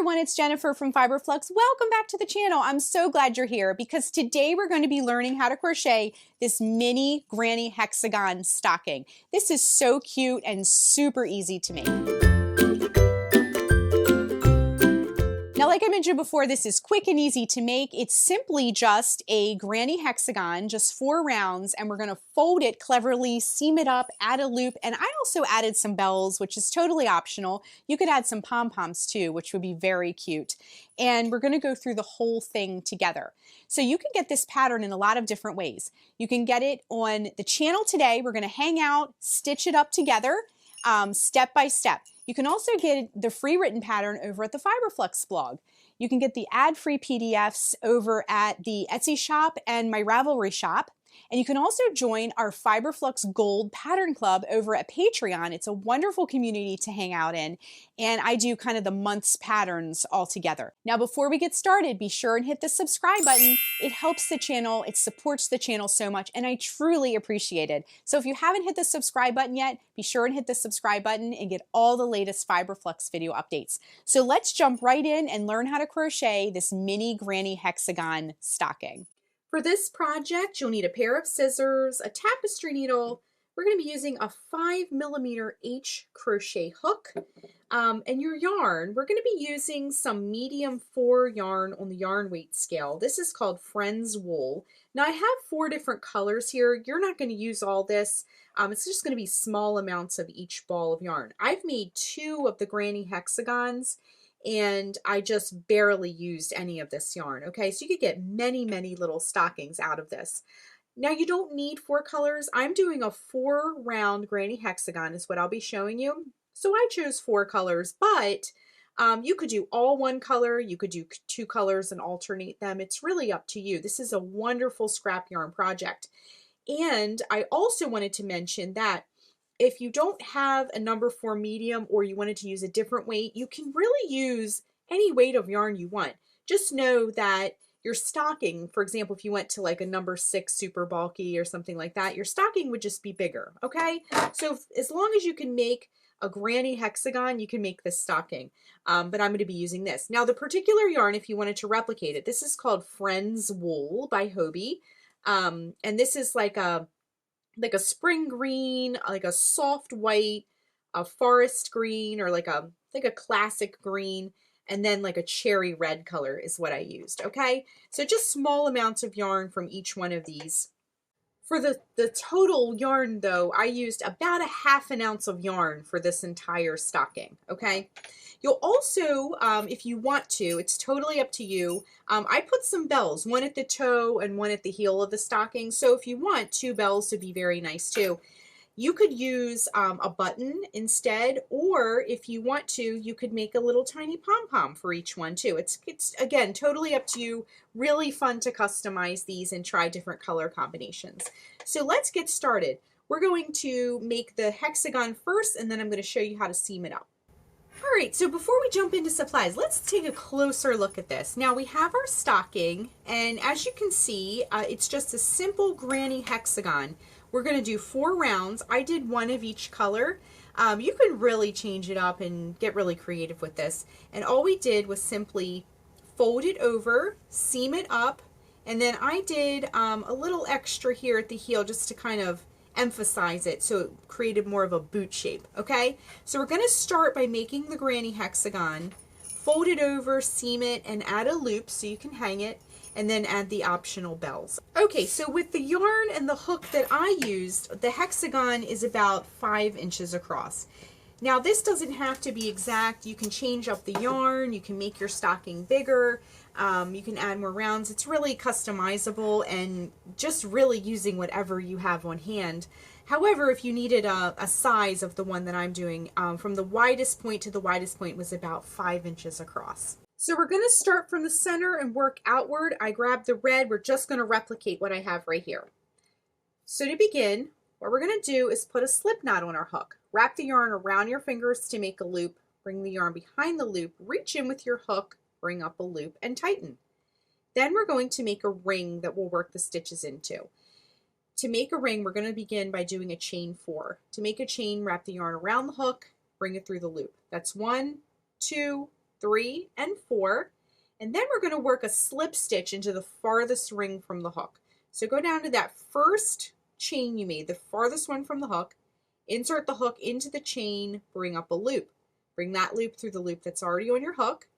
everyone, it's Jennifer from Fiberflux. Welcome back to the channel. I'm so glad you're here because today we're going to be learning how to crochet this mini granny hexagon stocking. This is so cute and super easy to make. Now, like I mentioned before, this is quick and easy to make. It's simply just a granny hexagon, just 4 rounds, and we're going to fold it cleverly, seam it up, add a loop, and I also added some bells, which is totally optional. You could add some pom-poms too, which would be very cute. And we're going to go through the whole thing together. So you can get this pattern in a lot of different ways. You can get it on the channel today. We're going to hang out, stitch it up together, step by step. You can also get the free written pattern over at the Fiberflux blog. You can get the ad-free PDFs over at the Etsy shop and my Ravelry shop. And you can also join our Fiberflux Gold Pattern Club over at Patreon. It's a wonderful community to hang out in. And I do kind of the month's patterns all together. Now, before we get started, be sure and hit the subscribe button. It helps the channel. It supports the channel so much, and I truly appreciate it. So if you haven't hit the subscribe button yet, be sure and hit the subscribe button and get all the latest Fiberflux video updates. So let's jump right in and learn how to crochet this mini granny hexagon stocking. For this project, you'll need a pair of scissors, a tapestry needle. We're going to be using a 5mm H crochet hook. And your yarn, we're going to be using some medium 4 yarn on the yarn weight scale. This is called Friends Wool. Now I have 4 different colors here. You're not going to use all this. It's just going to be small amounts of each ball of yarn. I've made 2 of the granny hexagons, and I just barely used any of this yarn. Okay, so you could get many, many little stockings out of this. Now you don't need 4 colors. I'm doing a 4 round granny hexagon is what I'll be showing you. So I chose 4 colors, but you could do all 1 color. You could do 2 colors and alternate them. It's really up to you. This is a wonderful scrap yarn project. And I also wanted to mention that if you don't have a number 4 medium or you wanted to use a different weight, you can really use any weight of yarn you want. Just know that your stocking, for example, if you went to like a number 6 super bulky or something like that, your stocking would just be bigger, okay? So as long as you can make a granny hexagon, you can make this stocking. But I'm going to be using this. Now the particular yarn, if you wanted to replicate it, this is called Friends Wool by Hobie. And this is like a spring green, like a soft white, a forest green, or like a classic green, and then like a cherry red color is what I used. Okay, so just small amounts of yarn from each one of these. For the total yarn though, I used about a ½ ounce of yarn for this entire stocking. Okay, you'll also, if you want to, it's totally up to you. I put some bells, 1 at the toe and 1 at the heel of the stocking. So if you want, 2 bells would be very nice too. You could use a button instead, or if you want to, you could make a little tiny pom-pom for each one too. It's again, totally up to you. Really fun to customize these and try different color combinations. So let's get started. We're going to make the hexagon first, and then I'm going to show you how to seam it up. All right, so before we jump into supplies, let's take a closer look at this. Now we have our stocking, and as you can see, it's just a simple granny hexagon. We're going to do 4 rounds. I did 1 of each color. You can really change it up and get really creative with this. And all we did was simply fold it over, seam it up, and then I did a little extra here at the heel just to kind of emphasize it so it created more of a boot shape. Okay, so we're going to start by making the granny hexagon, fold it over, seam it, and add a loop so you can hang it, and then add the optional bells. Okay, so with the yarn and the hook that I used, the hexagon is about 5 inches across. Now this doesn't have to be exact. You can change up the yarn, you can make your stocking bigger, you can add more rounds. It's really customizable and just really using whatever you have on hand. However, if you needed a size of the one that I'm doing, from the widest point to the widest point was about 5 inches across. So we're going to start from the center and work outward. I grabbed the red. We're just going to replicate what I have right here. So to begin, what we're going to do is put a slip knot on our hook. Wrap the yarn around your fingers to make a loop. Bring the yarn behind the loop, reach in with your hook, bring up a loop, and tighten. Then we're going to make a ring that we'll work the stitches into. To make a ring, we're going to begin by doing a chain 4. To make a chain, wrap the yarn around the hook, bring it through the loop. That's 1, 2, 3, and 4. And then we're going to work a slip stitch into the farthest ring from the hook. So go down to that first chain you made, the farthest one from the hook, insert the hook into the chain, bring up a loop. Bring that loop through the loop that's already on your hook.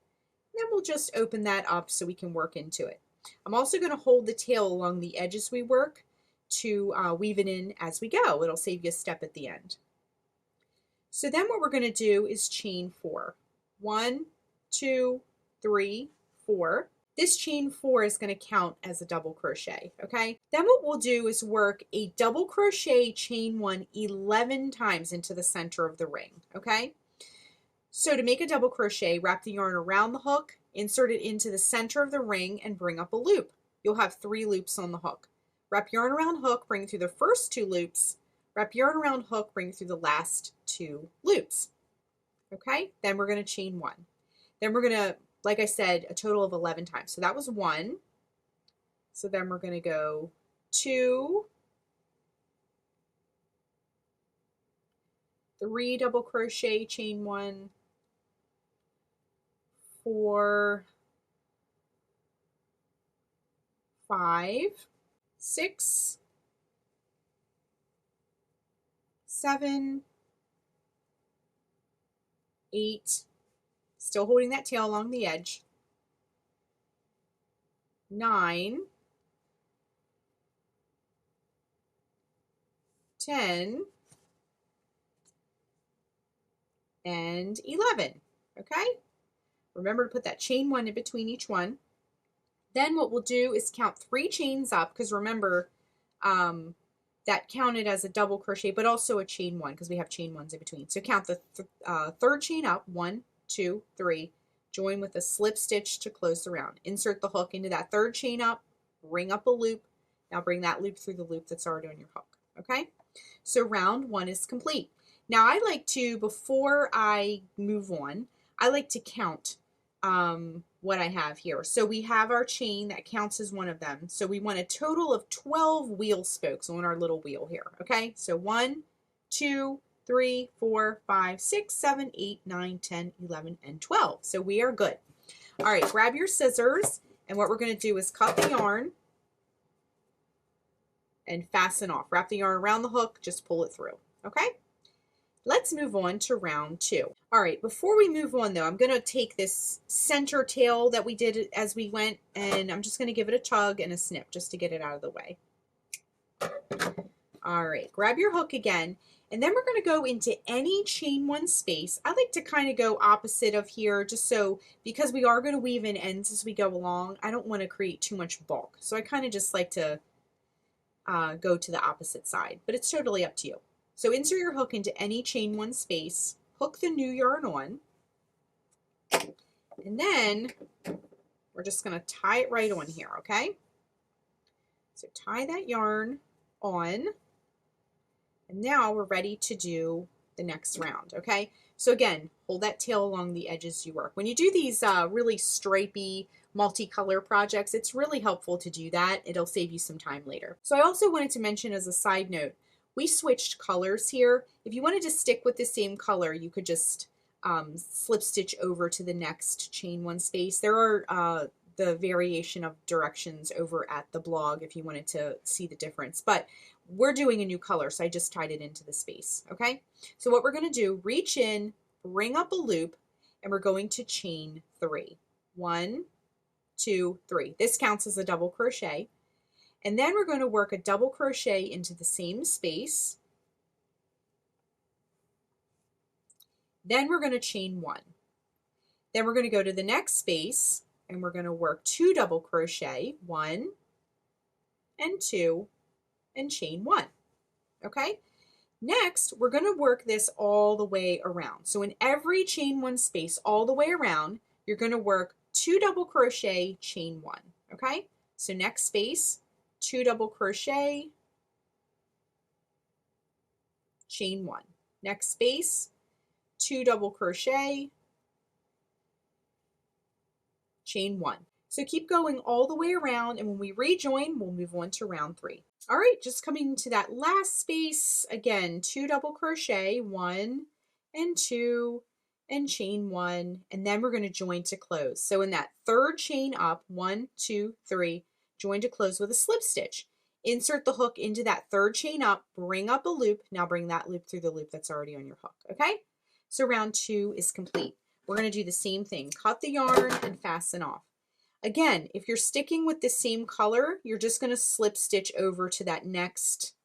Then we'll just open that up so we can work into it. I'm also going to hold the tail along the edges we work to weave it in as we go. It'll save you a step at the end. So then what we're going to do is chain 4. 1, 2, 3, 4. This chain 4 is going to count as a double crochet, okay? Then what we'll do is work a double crochet chain 1 11 times into the center of the ring, okay? So to make a double crochet, wrap the yarn around the hook, insert it into the center of the ring, and bring up a loop. You'll have 3 loops on the hook. Wrap yarn around hook, bring through the first 2 loops. Wrap yarn around hook, bring through the last 2 loops. Okay, then we're going to chain 1. Then we're going to, like I said, a total of 11 times. So that was 1. So then we're going to go 2, 3 double crochet, chain 1, 4, 5, 6, 7, 8, still holding that tail along the edge, 9, 10, and 11, okay? Remember to put that chain 1 in between each one. Then what we'll do is count 3 chains up, because remember, that counted as a double crochet, but also a chain 1, because we have chain 1s in between. So count the third chain up, 1, 2, 3, join with a slip stitch to close the round. Insert the hook into that third chain up, bring up a loop. Now bring that loop through the loop that's already on your hook, okay? So round 1 is complete. Now I like to, before I move on, I like to count what I have here. So we have our chain that counts as one of them. So we want a total of 12 wheel spokes on our little wheel here, okay? So 1, 2, 3, 4, 5, 6, 7, 8, 9, 10, 11, and 12. So we are good. All right, grab your scissors, and what we're going to do is cut the yarn and fasten off. Wrap the yarn around the hook, just pull it through, okay? Let's move on to round 2. All right, before we move on though, I'm going to take this center tail that we did as we went, and I'm just going to give it a tug and a snip just to get it out of the way. All right, grab your hook again, and then we're going to go into any chain 1 space. I like to kind of go opposite of here, just so, because we are going to weave in ends as we go along, I don't want to create too much bulk. So I kind of just like to go to the opposite side, but it's totally up to you. So insert your hook into any chain 1 space, hook the new yarn on, and then we're just going to tie it right on here, okay? So tie that yarn on, and now we're ready to do the next round, okay? So again, hold that tail along the edges you work. When you do these really stripy multicolor projects, it's really helpful to do that. It'll save you some time later. So I also wanted to mention as a side note, we switched colors here. If you wanted to stick with the same color, you could just slip stitch over to the next chain 1 space. There are the variation of directions over at the blog if you wanted to see the difference, but we're doing a new color, so I just tied it into the space, okay? So what we're gonna do, reach in, bring up a loop, and we're going to chain 3. 1, 2, 3. This counts as a double crochet. And then we're going to work a double crochet into the same space. Then we're going to chain 1. Then we're going to go to the next space, and we're going to work 2 double crochet, 1 and 2, and chain 1. Okay? Next, we're going to work this all the way around. So in every chain 1 space all the way around, you're going to work 2 double crochet, chain 1. Okay? So next space, 2 double crochet, chain 1. Next space, 2 double crochet, chain 1. So keep going all the way around, and when we rejoin, we'll move on to round 3. All right, just coming to that last space, again, 2 double crochet, 1 and 2 and chain 1, and then we're going to join to close. So in that third chain up, 1, 2, 3, join to close with a slip stitch. Insert the hook into that third chain up, bring up a loop. Now bring that loop through the loop that's already on your hook, okay? So round 2 is complete. We're going to do the same thing. Cut the yarn and fasten off. Again, if you're sticking with the same color, you're just going to slip stitch over to that next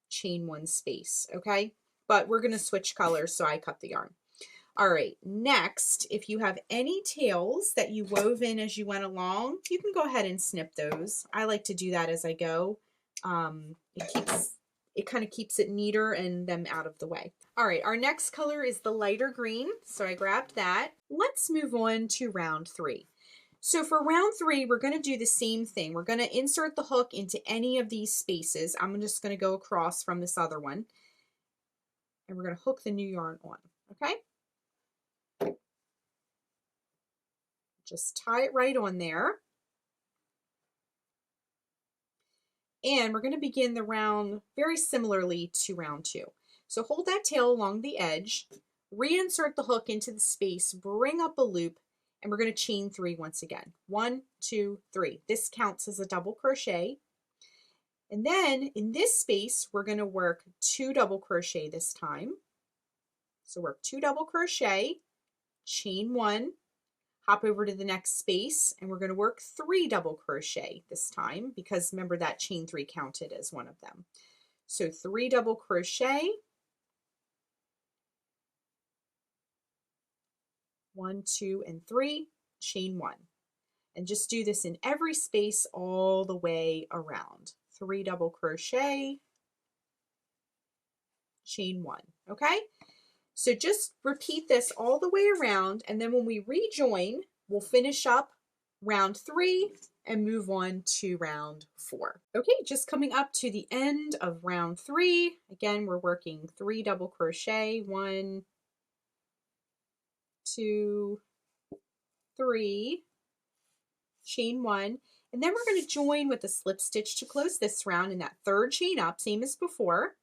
chain 1 space, okay? But we're going to switch colors, so I cut the yarn. All right, next, if you have any tails that you wove in as you went along, you can go ahead and snip those. I like to do that as I go. It kind of keeps it neater and them out of the way. All right, our next color is the lighter green, so I grabbed that. Let's move on to round 3. So for round 3, we're going to do the same thing. We're going to insert the hook into any of these spaces. I'm just going to go across from this other one, and we're going to hook the new yarn on, okay? Just tie it right on there. And we're going to begin the round very similarly to round 2. So hold that tail along the edge, reinsert the hook into the space, bring up a loop, and we're going to chain 3 once again. 1, 2, 3. This counts as a double crochet. And then in this space, we're going to work 2 double crochet this time. So work 2 double crochet, chain 1, hop over to the next space, and we're going to work 3 double crochet this time, because remember that chain 3 counted as one of them. So 3 double crochet, 1, 2, and 3, chain 1. And just do this in every space all the way around. 3 double crochet, chain 1, okay? So just repeat this all the way around, and then when we rejoin, we'll finish up round 3 and move on to round 4. Okay, just coming up to the end of round 3. Again, we're working 3 double crochet, 1, 2, 3, chain 1, and then we're going to join with a slip stitch to close this round in that third chain up, same as before.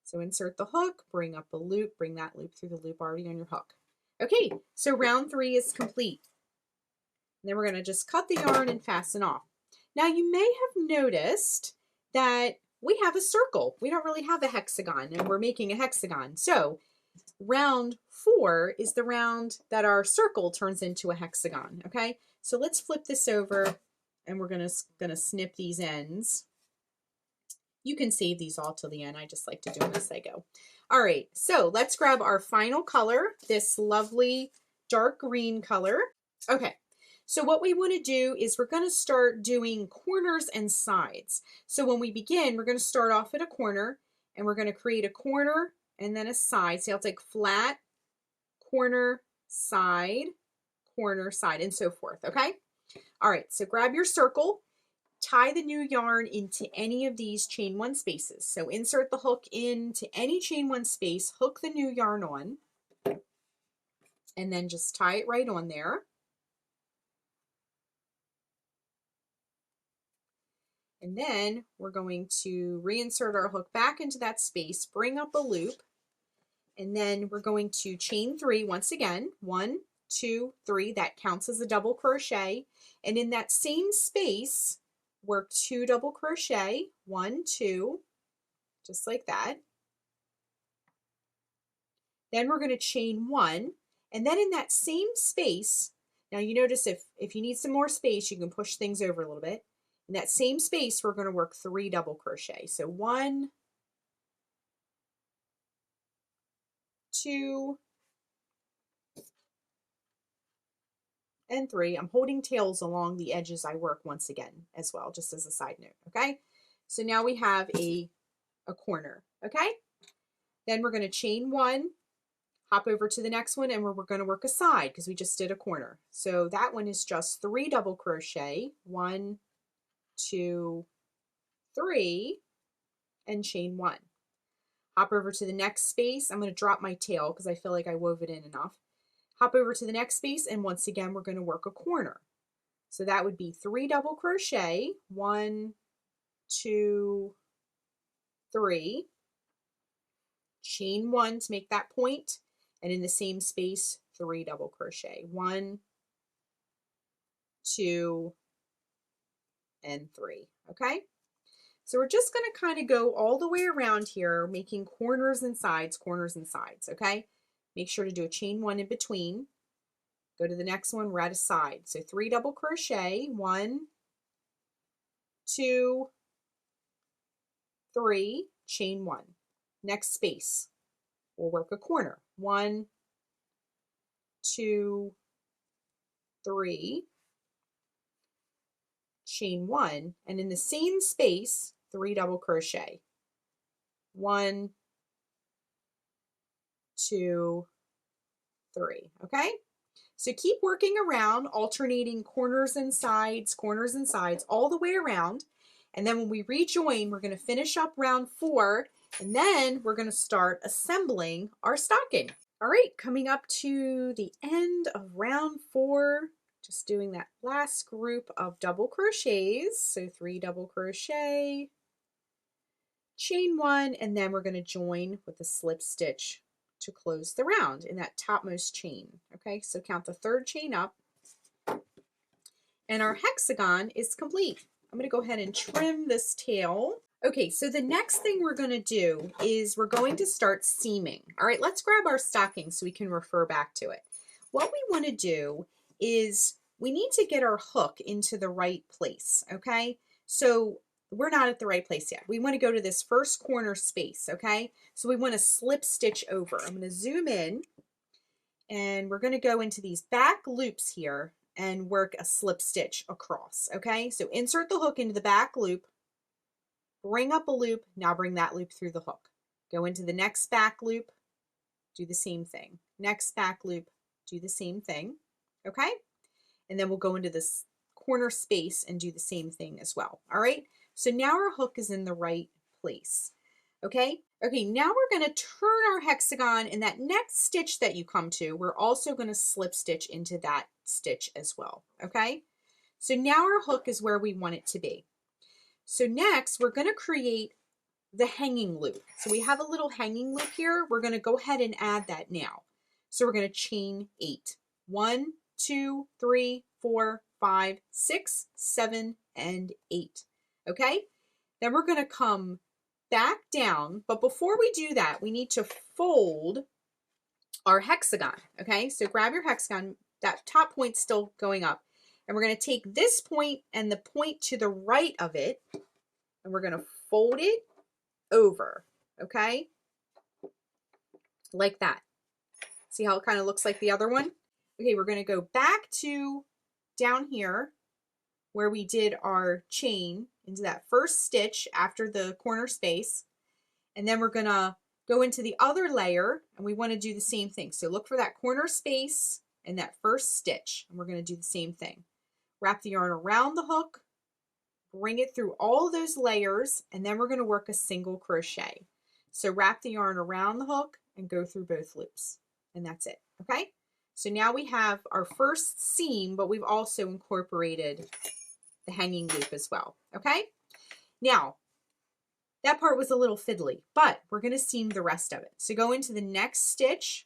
So insert the hook, bring up a loop, bring that loop through the loop already on your hook. Okay, so round 3 is complete. And then we're going to just cut the yarn and fasten off. Now you may have noticed that we have a circle. We don't really have a hexagon, and we're making a hexagon. So round 4 is the round that our circle turns into a hexagon, okay? So let's flip this over, and we're gonna snip these ends. You can save these all till the end. I just like to do them as I go. All right, so let's grab our final color, this lovely dark green color. Okay, so what we want to do is we're going to start doing corners and sides. So when we begin, we're going to start off at a corner, and we're going to create a corner and then a side. See how it's like flat, corner, side, and so forth, okay? All right, so grab your circle. Tie the new yarn into any of these chain 1 spaces. So insert the hook into any chain 1 space, hook the new yarn on, and then just tie it right on there. And then we're going to reinsert our hook back into that space, bring up a loop, and then we're going to chain 3 once again. 1, 2, 3, that counts as a double crochet. And in that same space, work 2 double crochet, 1, 2, just like that. Then we're going to chain 1, and then in that same space, now you notice if you need some more space, you can push things over a little bit. In that same space, we're going to work 3 double crochet. So 1, 2, and 3. I'm holding tails along the edges I work once again as well, just as a side note, okay? So now we have a corner, okay? Then we're going to chain 1, hop over to the next one, and we're going to work a side because we just did a corner. So that one is just 3 double crochet, 1, 2, 3, and chain 1. Hop over to the next space. I'm going to drop my tail because I feel like I wove it in enough. Hop over to the next space, and once again, we're going to work a corner. So that would be 3 double crochet, 1, 2, 3, chain 1 to make that point, and in the same space, 3 double crochet. 1, 2, and 3, okay? So we're just going to kind of go all the way around here, making corners and sides, okay? Make sure to do a chain 1 in between. Go to the next one, we're at a side. So 3 double crochet, 1, 2, 3, chain 1. Next space, we'll work a corner. 1, 2, 3, chain 1, and in the same space, 3 double crochet. 1, 2, 3, okay? So keep working around, alternating corners and sides, all the way around. And then when we rejoin, we're going to finish up round 4, and then we're going to start assembling our stocking. All right, coming up to the end of round 4, just doing that last group of double crochets. So 3 double crochet, chain 1, and then we're going to join with a slip stitch to close the round in that topmost chain. Okay, so count the 3rd chain up, and our hexagon is complete. I'm going to go ahead and trim this tail. Okay, so the next thing we're going to do is we're going to start seaming. All right, let's grab our stocking so we can refer back to it. What we want to do is we need to get our hook into the right place, okay? So we're not at the right place yet. We want to go to this first corner space, okay? So we want to slip stitch over. I'm going to zoom in, and we're going to go into these back loops here and work a slip stitch across, okay? So insert the hook into the back loop, bring up a loop, now bring that loop through the hook. Go into the next back loop, do the same thing. Next back loop, do the same thing, okay? And then we'll go into this corner space and do the same thing as well, all right? So now our hook is in the right place, okay? Okay, now we're gonna turn our hexagon, and that next stitch that you come to, we're also gonna slip stitch into that stitch as well, okay? So now our hook is where we want it to be. So next, we're gonna create the hanging loop. So we have a little hanging loop here. We're gonna go ahead and add that now. So we're gonna chain 8. 1, 2, 3, 4, 5, 6, 7, and 8, okay? Then we're gonna come back down, but before we do that, we need to fold our hexagon, okay? So grab your hexagon, that top point's still going up, and we're gonna take this point and the point to the right of it, and we're gonna fold it over, okay? Like that. See how it kind of looks like the other one? Okay, we're gonna go back to down here where we did our chain into that first stitch after the corner space, and then we're gonna go into the other layer, and we want to do the same thing. So look for that corner space and that first stitch, and we're going to do the same thing. Wrap the yarn around the hook, bring it through all those layers, and then we're going to work a single crochet. So wrap the yarn around the hook and go through both loops, and that's it, okay? So now we have our first seam, but we've also incorporated the hanging loop as well, okay? Now, that part was a little fiddly, but we're going to seam the rest of it. So go into the next stitch,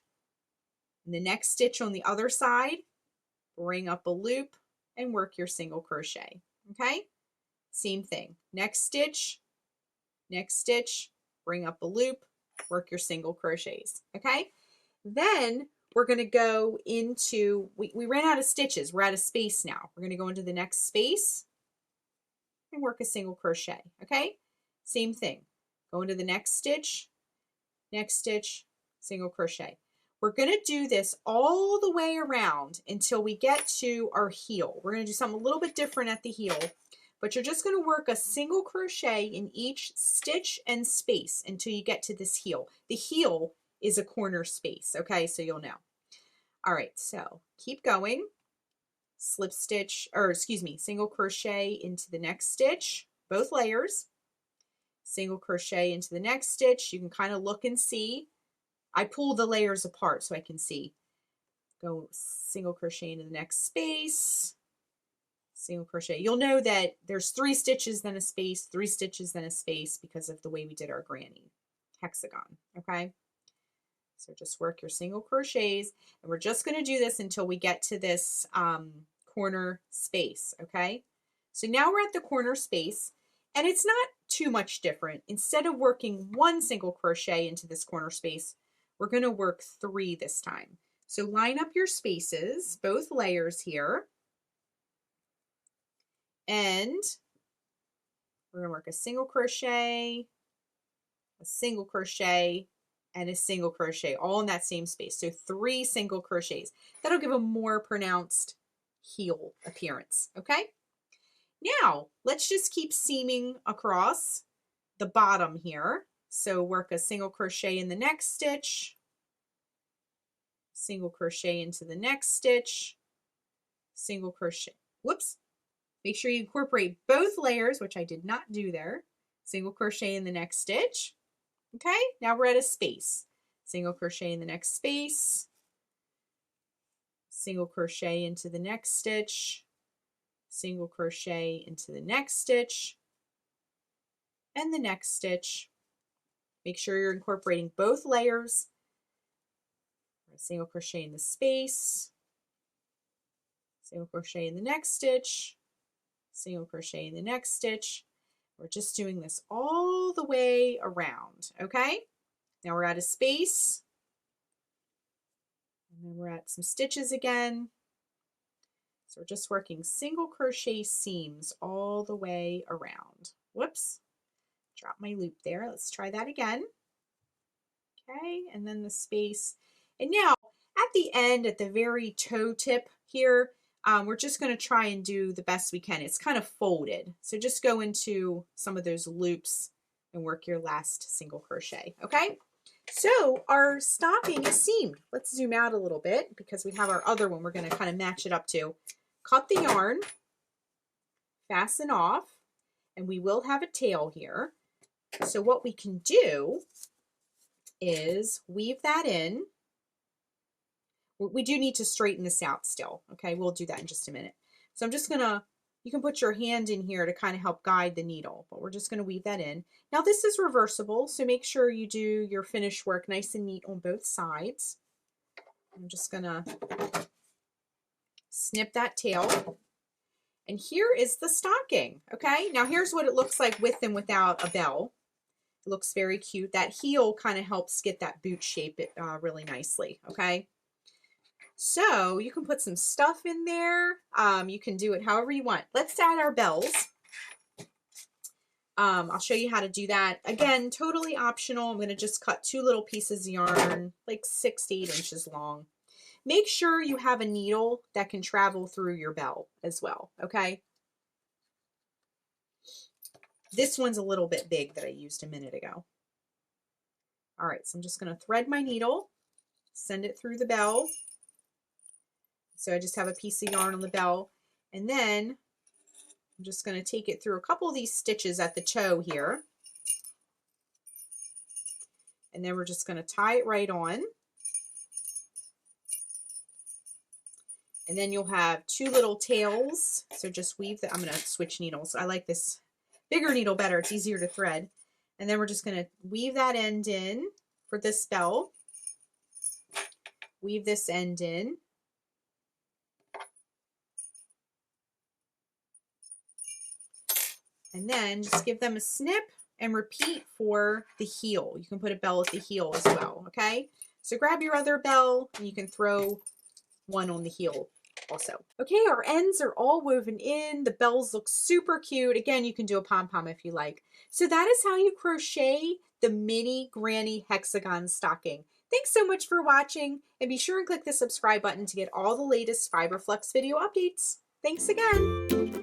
and the next stitch on the other side, bring up a loop, and work your single crochet, okay? Same thing. Next stitch, bring up a loop, work your single crochets, okay? Then we're going to go into, we ran out of stitches. We're out of space now. We're going to go into the next space and work a single crochet, okay? Same thing. Go into the next stitch, single crochet. We're going to do this all the way around until we get to our heel. We're going to do something a little bit different at the heel, but you're just going to work a single crochet in each stitch and space until you get to this heel. The heel is a corner space, okay? So you'll know. All right, so keep going. Slip stitch, or excuse me, single crochet into the next stitch, both layers. Single crochet into the next stitch. You can kind of look and see. I pull the layers apart so I can see. Go single crochet into the next space, single crochet. You'll know that there's 3 stitches, then a space, 3 stitches, then a space because of the way we did our granny hexagon, okay? So just work your single crochets, and we're just going to do this until we get to this corner space, okay? So now we're at the corner space, and it's not too much different. Instead of working one single crochet into this corner space, we're going to work 3 this time. So line up your spaces, both layers here, and we're going to work a single crochet, a single crochet, and a single crochet all in that same space. So 3 single crochets. That'll give a more pronounced heel appearance, okay? Now, let's just keep seaming across the bottom here. So work a single crochet in the next stitch, single crochet into the next stitch, single crochet. Whoops. Make sure you incorporate both layers, which I did not do there. Single crochet in the next stitch. Okay, now we're at a space. Single crochet in the next space, single crochet into the next stitch, single crochet into the next stitch, and the next stitch. Make sure you're incorporating both layers. Single crochet in the space, single crochet in the next stitch, single crochet in the next stitch. We're just doing this all the way around, okay? Now we're at a space, and then we're at some stitches again. So we're just working single crochet seams all the way around. Whoops, drop my loop there. Let's try that again. Okay, and then the space. And now at the end, at the very toe tip here, we're just going to try and do the best we can. It's kind of folded. So just go into some of those loops and work your last single crochet, okay? So our stocking is seamed. Let's zoom out a little bit because we have our other one we're going to kind of match it up to. Cut the yarn, fasten off, and we will have a tail here. So what we can do is weave that in. We do need to straighten this out still, okay? We'll do that in just a minute. So I'm just gonna, you can put your hand in here to kind of help guide the needle, but we're just gonna weave that in. Now this is reversible, so make sure you do your finished work nice and neat on both sides. I'm just gonna snip that tail. And here is the stocking, okay? Now here's what it looks like with and without a bell. It looks very cute. That heel kind of helps get that boot shape really nicely, okay? So you can put some stuff in there. You can do it however you want. Let's add our bells. I'll show you how to do that. Again, totally optional. I'm going to just cut 2 little pieces of yarn, like 6 to 8 inches long. Make sure you have a needle that can travel through your bell as well, okay? This one's a little bit big that I used a minute ago. All right, so I'm just going to thread my needle, send it through the bell. So I just have a piece of yarn on the bell, and then I'm just going to take it through a couple of these stitches at the toe here. And then we're just going to tie it right on. And then you'll have 2 little tails. So just weave the, I'm going to switch needles. I like this bigger needle better. It's easier to thread. And then we're just going to weave that end in for this bell. Weave this end in. And then just give them a snip and repeat for the heel. You can put a bell at the heel as well, okay? So grab your other bell and you can throw one on the heel also. Okay, our ends are all woven in. The bells look super cute. Again, you can do a pom-pom if you like. So that is how you crochet the mini granny hexagon stocking. Thanks so much for watching, and be sure and click the subscribe button to get all the latest Fiberflux video updates. Thanks again.